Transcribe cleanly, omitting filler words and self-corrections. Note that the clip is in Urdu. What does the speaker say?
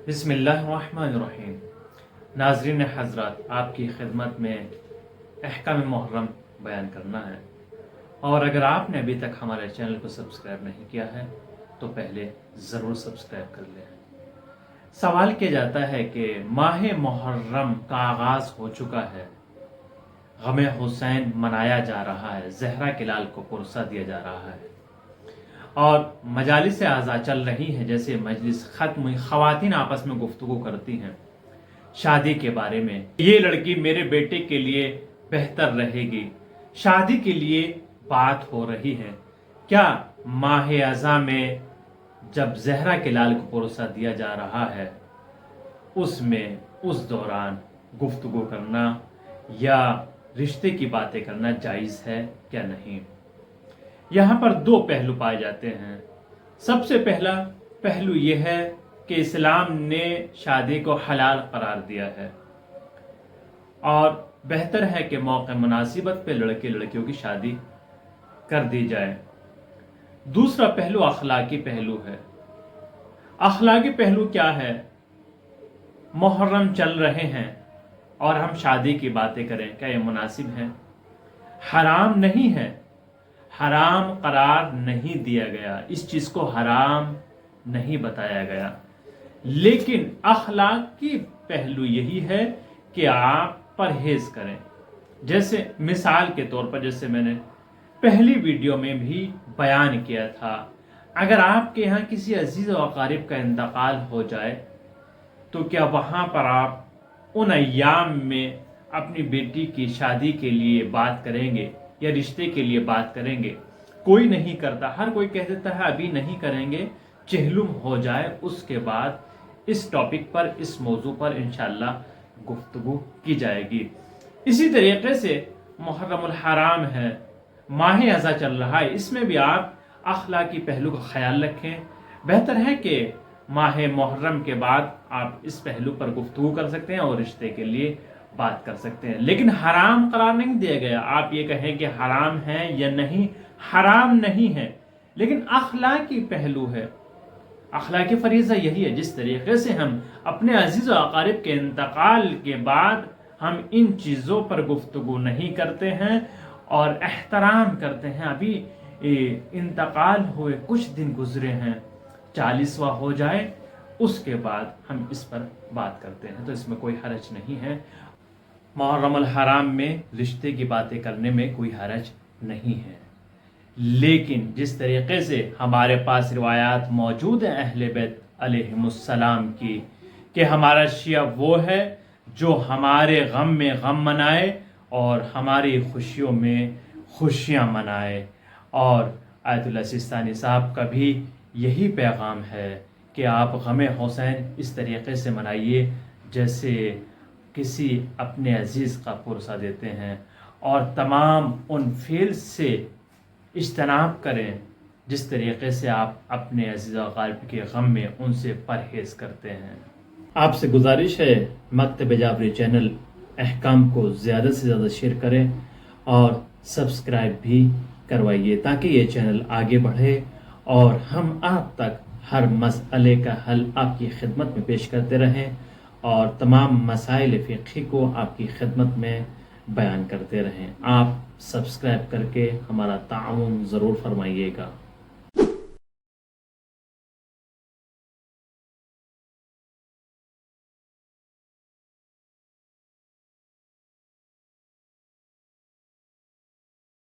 بسم اللہ الرحمن الرحیم۔ ناظرین حضرات، آپ کی خدمت میں احکام محرم بیان کرنا ہے، اور اگر آپ نے ابھی تک ہمارے چینل کو سبسکرائب نہیں کیا ہے تو پہلے ضرور سبسکرائب کر لیں۔ سوال کیا جاتا ہے کہ ماہ محرم کا آغاز ہو چکا ہے، غم حسین منایا جا رہا ہے، زہرا کے لال کو پرسہ دیا جا رہا ہے، اور مجالس اعضاء چل رہی ہیں، جیسے مجلس ختم ہوئی، خواتین آپس میں گفتگو کرتی ہیں شادی کے بارے میں، یہ لڑکی میرے بیٹے کے لیے بہتر رہے گی، شادی کے لیے بات ہو رہی ہے۔ کیا ماہ اعضاء میں جب زہرا کے لال کو پروسہ دیا جا رہا ہے اس دوران گفتگو کرنا یا رشتے کی باتیں کرنا جائز ہے کیا نہیں؟ یہاں پر دو پہلو پائے جاتے ہیں۔ سب سے پہلا پہلو یہ ہے کہ اسلام نے شادی کو حلال قرار دیا ہے، اور بہتر ہے کہ موقع مناسبت پہ لڑکے لڑکیوں کی شادی کر دی جائے۔ دوسرا پہلو اخلاقی پہلو ہے۔ اخلاقی پہلو کیا ہے؟ محرم چل رہے ہیں اور ہم شادی کی باتیں کریں، کیا یہ مناسب ہے؟ حرام نہیں ہے، حرام قرار نہیں دیا گیا، اس چیز کو حرام نہیں بتایا گیا، لیکن اخلاقی پہلو یہی ہے کہ آپ پرہیز کریں۔ جیسے مثال کے طور پر، جیسے میں نے پہلی ویڈیو میں بھی بیان کیا تھا، اگر آپ کے یہاں کسی عزیز و اقارب کا انتقال ہو جائے تو کیا وہاں پر آپ ان ایام میں اپنی بیٹی کی شادی کے لیے بات کریں گے یا رشتے کے لیے بات کریں گے؟ کوئی نہیں کرتا، ہر کوئی کہہ دیتا ہے ابھی نہیں کریں گے، چہلم ہو جائے اس کے بعد اس ٹاپک پر، اس موضوع پر انشاءاللہ گفتگو کی جائے گی۔ اسی طریقے سے محرم الحرام ہے، ماہ اعضاء چل رہا ہے، اس میں بھی آپ اخلاقی پہلو کا خیال رکھیں۔ بہتر ہے کہ ماہ محرم کے بعد آپ اس پہلو پر گفتگو کر سکتے ہیں اور رشتے کے لیے بات کر سکتے ہیں، لیکن حرام قرار نہیں دیا گیا۔ آپ یہ کہیں کہ حرام ہے یا نہیں، حرام نہیں ہے، لیکن اخلاقی پہلو ہے۔ اخلاقی فریضہ یہی ہے، جس طریقے سے ہم اپنے عزیز و اقارب کے انتقال کے بعد ہم ان چیزوں پر گفتگو نہیں کرتے ہیں اور احترام کرتے ہیں۔ ابھی انتقال ہوئے کچھ دن گزرے ہیں، 40واں ہو جائے اس کے بعد ہم اس پر بات کرتے ہیں، تو اس میں کوئی حرج نہیں ہے۔ محرم الحرام میں رشتے کی باتیں کرنے میں کوئی حرج نہیں ہے، لیکن جس طریقے سے ہمارے پاس روایات موجود ہیں اہل بیت علیہم السلام کی، کہ ہمارا شیعہ وہ ہے جو ہمارے غم میں غم منائے اور ہماری خوشیوں میں خوشیاں منائے، اور آیت اللہ سستانی صاحب کا بھی یہی پیغام ہے کہ آپ غم حسین اس طریقے سے منائیے جیسے کسی اپنے عزیز کا پرسہ دیتے ہیں، اور تمام ان فعل سے اجتناب کریں جس طریقے سے آپ اپنے عزیز و اقارب کے غم میں ان سے پرہیز کرتے ہیں۔ آپ سے گزارش ہے مکتب جعفری چینل احکام کو زیادہ سے زیادہ شیئر کریں اور سبسکرائب بھی کروائیے، تاکہ یہ چینل آگے بڑھے اور ہم آپ تک ہر مسئلے کا حل آپ کی خدمت میں پیش کرتے رہیں اور تمام مسائل فقہی کو آپ کی خدمت میں بیان کرتے رہیں۔ آپ سبسکرائب کر کے ہمارا تعاون ضرور فرمائیے گا۔